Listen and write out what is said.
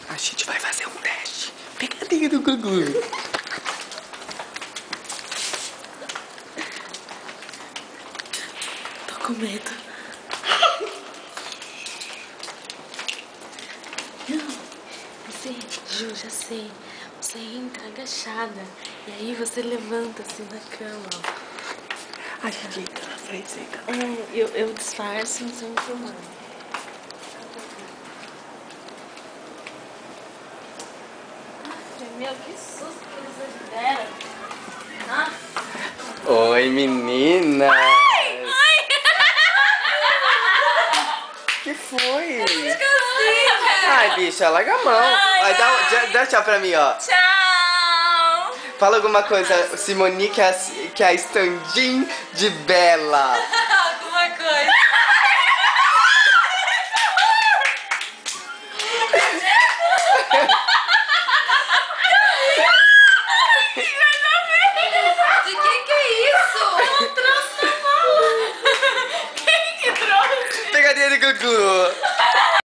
A gente vai fazer um teste. Pegadinha do Gugu. Tô com medo. Não, você, Ju, já sei. Você entra agachada e aí você levanta assim na cama. A gente entra na frente, senta. Eu disfarço no seu filmando. Meu, que susto que vocês deram. Ah. Oi, menina. Ai! Que foi? Esqueci, Ai, bicha, larga a mão. Ai, dá tchau pra mim, ó. Tchau! Fala alguma coisa, Simone, que é a stand-in de Bela. Alguma coisa. De que é isso? Eu trouxe na mão. Quem que trouxe? Pegadinha do Gugu.